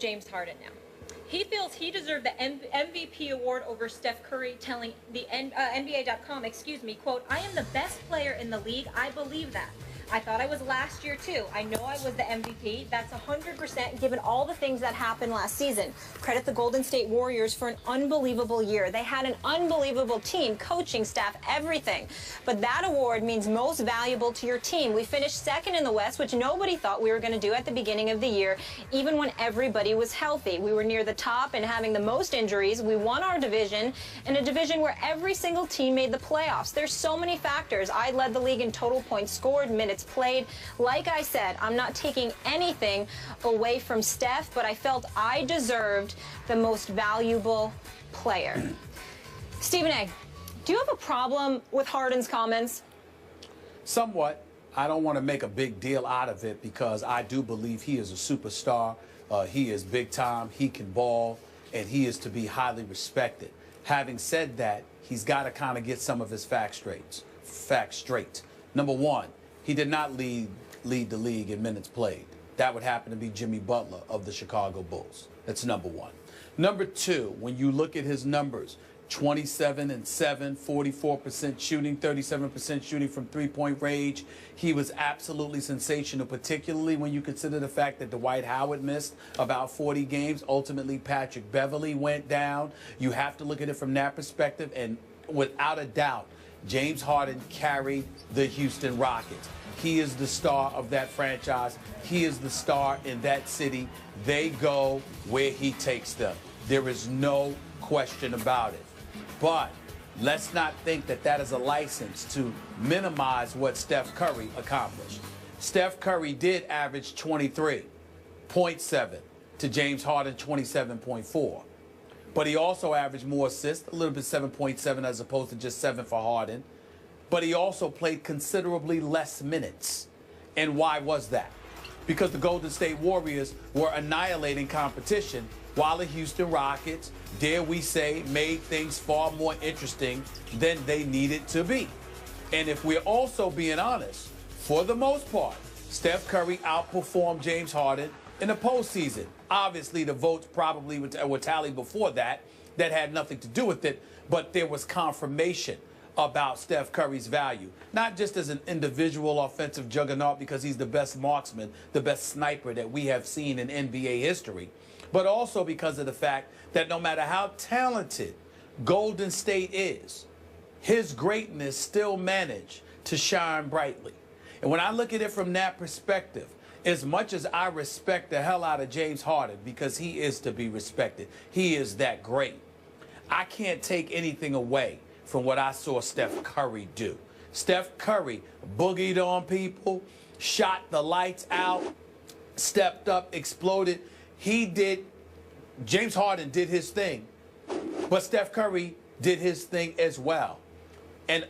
James Harden now. He feels he deserved the MVP award over Steph Curry, telling the NBA.com, quote, "I am the best player in the league. I believe that. I thought I was last year too. I know I was the MVP. That's 100% given all the things that happened last season. Credit the Golden State Warriors for an unbelievable year. They had an unbelievable team, coaching staff, everything. But that award means most valuable to your team. We finished second in the West, which nobody thought we were going to do at the beginning of the year, even when everybody was healthy. We were near the top and having the most injuries. We won our division, in a division where every single team made the playoffs. There's so many factors. I led the league in total points scored, minutes played. Like I said, I'm not taking anything away from Steph, but I felt I deserved the most valuable player." Stephen A., do you have a problem with Harden's comments? Somewhat. I don't want to make a big deal out of it because I do believe he is a superstar. He is big time. He can ball, and he is to be highly respected. Having said that, he's got to kind of get some of his facts straight. Number one, he did not lead the league in minutes played. That would happen to be Jimmy Butler of the Chicago Bulls. That's number one. Number two, when you look at his numbers, 27 and 7, 44% shooting, 37% shooting from three-point range. He was absolutely sensational, particularly when you consider the fact that Dwight Howard missed about 40 games. Ultimately, Patrick Beverley went down. You have to look at it from that perspective, and without a doubt, James Harden carried the Houston Rockets. He is the star of that franchise. He is the star in that city. They go where he takes them. There is no question about it. But let's not think that that is a license to minimize what Steph Curry accomplished. Steph Curry did average 23.7 to James Harden 27.4. But he also averaged more assists, a little bit 7.7 as opposed to just 7 for Harden. But he also played considerably less minutes. And why was that? Because the Golden State Warriors were annihilating competition while the Houston Rockets, dare we say, made things far more interesting than they needed to be. And if we're also being honest, for the most part, Steph Curry outperformed James Harden in the postseason. Obviously, the votes probably were tallied before that. That had nothing to do with it, but there was confirmation about Steph Curry's value, not just as an individual offensive juggernaut because he's the best marksman, the best sniper that we have seen in NBA history, but also because of the fact that no matter how talented Golden State is, his greatness still managed to shine brightly. And when I look at it from that perspective, as much as I respect the hell out of James Harden because he is to be respected, he is that great, I can't take anything away from what I saw Steph Curry do. Steph Curry boogied on people, shot the lights out, stepped up, exploded. James Harden did his thing, but Steph Curry did his thing as well. And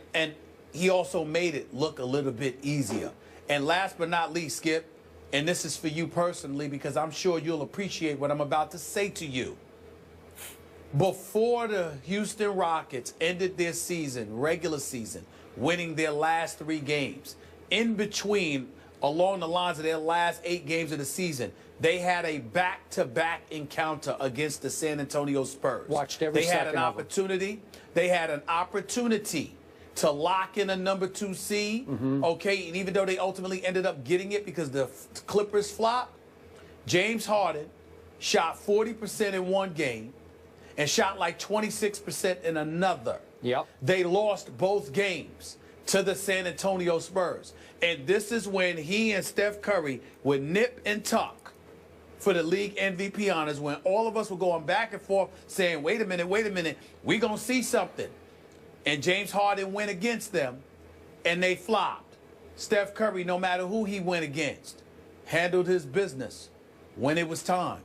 he also made it look a little bit easier. And last but not least, Skip, and this is for you personally because I'm sure you'll appreciate what I'm about to say to you. Before the Houston Rockets ended their season, regular season, winning their last 3 games, in between, along the lines of their last 8 games of the season, they had a back-to-back encounter against the San Antonio Spurs. Watched every second of them. They had an opportunity to lock in a number 2 seed, okay? And even though they ultimately ended up getting it because the Clippers flopped, James Harden shot 40% in one game and shot like 26% in another. Yep. They lost both games to the San Antonio Spurs. And this is when he and Steph Curry would nip and tuck for the league MVP honors, when all of us were going back and forth saying, wait a minute, we gonna see something. And James Harden went against them, and they flopped. Steph Curry, no matter who he went against, handled his business when it was time.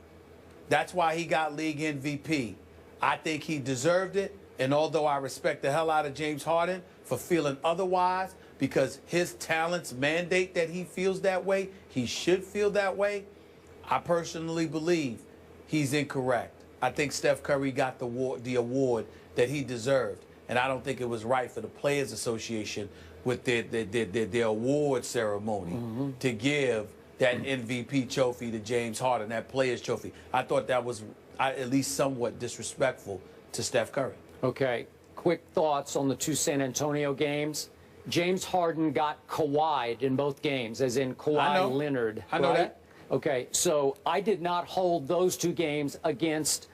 That's why he got league MVP. I think he deserved it, and although I respect the hell out of James Harden for feeling otherwise, because his talents mandate that he feels that way, he should feel that way, I personally believe he's incorrect. I think Steph Curry got the award that he deserved. And I don't think it was right for the Players Association with their award ceremony to give that MVP trophy to James Harden, that Players Trophy. I thought that was at least somewhat disrespectful to Steph Curry. Okay, quick thoughts on the two San Antonio games. James Harden got Kawhi'd in both games, as in Kawhi Leonard. I know right? that. Okay, so I did not hold those two games against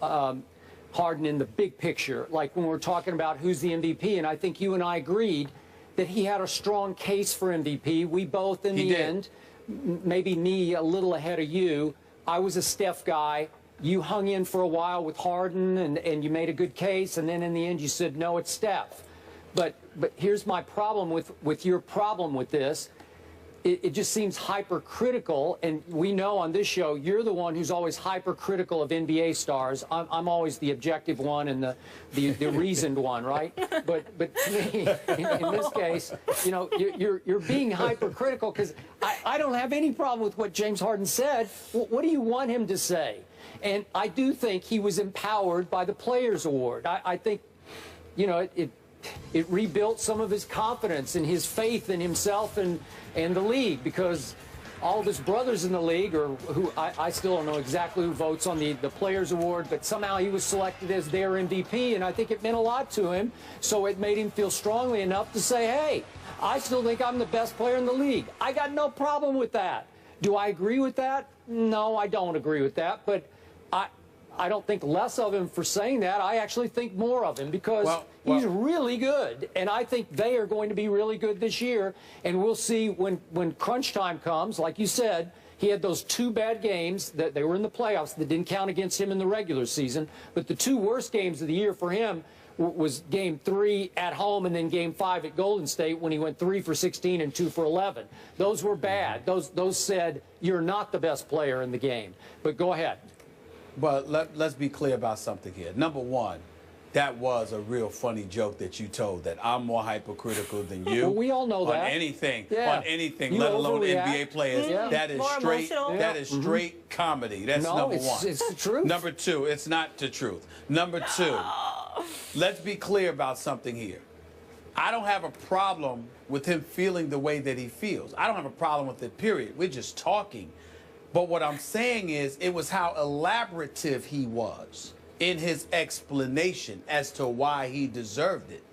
Harden in the big picture, like when we're talking about who's the MVP, and I think you and I agreed that he had a strong case for MVP. We both, in the end, maybe me a little ahead of you, I was a Steph guy. You hung in for a while with Harden, and you made a good case, and then in the end you said, no, it's Steph. But here's my problem with your problem with this. It just seems hypercritical, and we know on this show you're the one who's always hypercritical of NBA stars. I'm always the objective one and the reasoned one, right? But to me, in this case, you know, you're being hypercritical because I don't have any problem with what James Harden said. What do you want him to say? And I do think he was empowered by the Players Award. I think, you know, it rebuilt some of his confidence and his faith in himself and the league, because all of his brothers in the league, or who I still don't know exactly who votes on the Players Award, but somehow he was selected as their MVP, and I think it meant a lot to him. So it made him feel strongly enough to say, hey, I still think I'm the best player in the league. I got no problem with that. Do I agree with that? No, I don't agree with that, but I don't think less of him for saying that. I actually think more of him because he's really good, and I think they are going to be really good this year. And we'll see when crunch time comes. Like you said, he had those two bad games that they were in the playoffs that didn't count against him in the regular season. But the two worst games of the year for him was Game 3 at home and then Game 5 at Golden State when he went 3 for 16 and 2 for 11. Those were bad. Those said you're not the best player in the game. But go ahead. But let's be clear about something here. Number one, that was a real funny joke that you told, that I'm more hypercritical than you. Well, we all know that. On anything, You let alone overreact. NBA players. That is More straight. emotional. That is straight comedy. That's number one. It's the truth. Number two, it's not the truth. Number two, let's be clear about something here. I don't have a problem with him feeling the way that he feels. I don't have a problem with it, period. We're just talking. But what I'm saying is, it was how elaborative he was in his explanation as to why he deserved it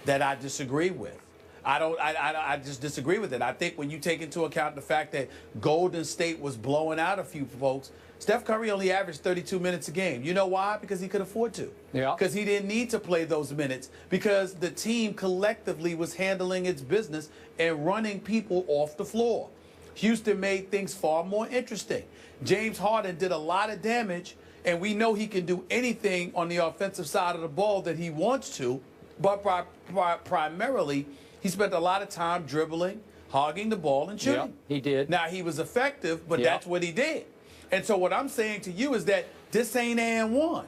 that I disagree with. I just disagree with it. I think when you take into account the fact that Golden State was blowing out a few folks, Steph Curry only averaged 32 minutes a game. You know why? Because he could afford to. Yeah. Because he didn't need to play those minutes, because the team collectively was handling its business and running people off the floor. Houston made things far more interesting. James Harden did a lot of damage, and we know he can do anything on the offensive side of the ball that he wants to, but primarily he spent a lot of time dribbling, hogging the ball, and shooting. Yeah, he did. Now, he was effective, but that's what he did. And so what I'm saying to you is that this ain't AN1.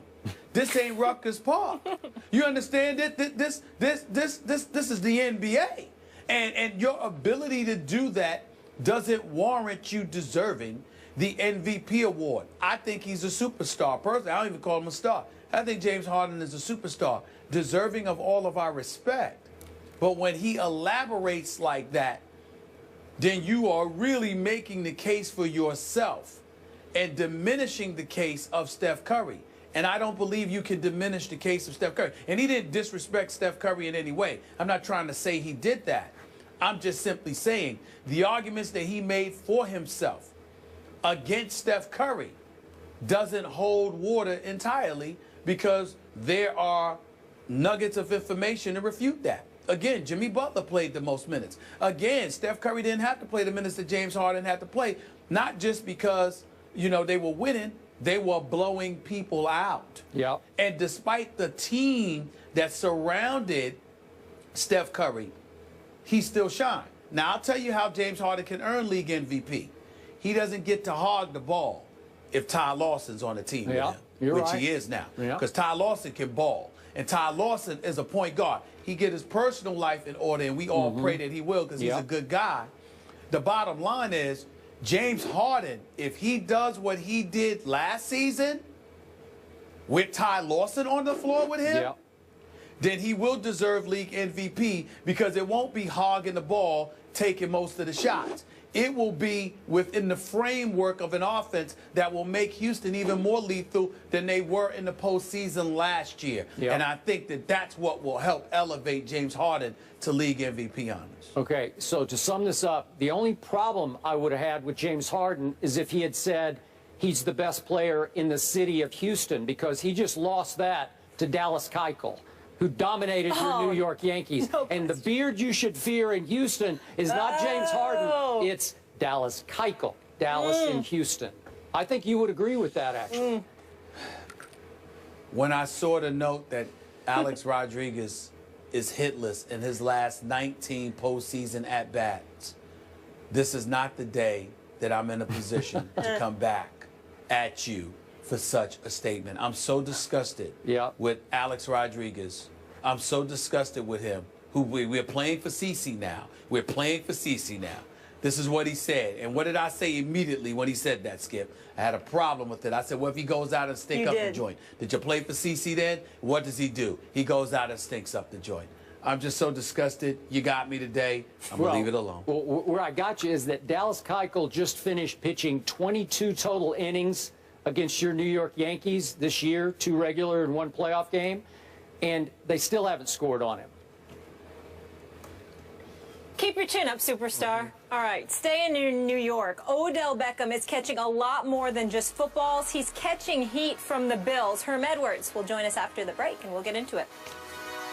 This ain't Rutgers Park. You understand it? This is the NBA. And your ability to do that doesn't warrant you deserving the MVP award. I think he's a superstar. Personally, I don't even call him a star. I think James Harden is a superstar, deserving of all of our respect. But when he elaborates like that, then you are really making the case for yourself and diminishing the case of Steph Curry. And I don't believe you can diminish the case of Steph Curry. And he didn't disrespect Steph Curry in any way. I'm not trying to say he did that. I'm just simply saying the arguments that he made for himself against Steph Curry doesn't hold water entirely, because there are nuggets of information to refute that. Again, Jimmy Butler played the most minutes. Again, Steph Curry didn't have to play the minutes that James Harden had to play, not just because, you know, they were winning, they were blowing people out. Yeah. And despite the team that surrounded Steph Curry, he still shined. Now, I'll tell you how James Harden can earn league MVP. He doesn't get to hog the ball if Ty Lawson's on the team with him, which he is now. Because Ty Lawson can ball. And Ty Lawson is a point guard. He get his personal life in order, and we all pray that he will, because he's a good guy. The bottom line is, James Harden, if he does what he did last season with Ty Lawson on the floor with him, then he will deserve league MVP, because it won't be hogging the ball, taking most of the shots. It will be within the framework of an offense that will make Houston even more lethal than they were in the postseason last year. Yep. And I think that that's what will help elevate James Harden to league MVP honors. Okay, so to sum this up, the only problem I would have had with James Harden is if he had said he's the best player in the city of Houston, because he just lost that to Dallas Keuchel, who dominated your New York Yankees. And the beard you should fear in Houston is not James Harden, it's Dallas Keuchel, Dallas in Houston. I think you would agree with that, actually. When I saw the note that Alex Rodriguez is hitless in his last 19 postseason at-bats, this is not the day that I'm in a position to come back at you for such a statement. I'm so disgusted with Alex Rodriguez. I'm so disgusted with him. We're playing for CeCe now. We're playing for CeCe now. This is what he said. And what did I say immediately when he said that, Skip? I had a problem with it. I said, well, if he goes out and stinks up the joint. Did you play for CeCe then? What does he do? He goes out and stinks up the joint. I'm just so disgusted. You got me today. I'm going to leave it alone. Well, where I got you is that Dallas Keuchel just finished pitching 22 total innings against your New York Yankees this year, 2 regular and 1 playoff game, and they still haven't scored on him. Keep your chin up, superstar. All right, stay in New York. Odell Beckham is catching a lot more than just footballs. He's catching heat from the Bills. Herm Edwards will join us after the break, and we'll get into it.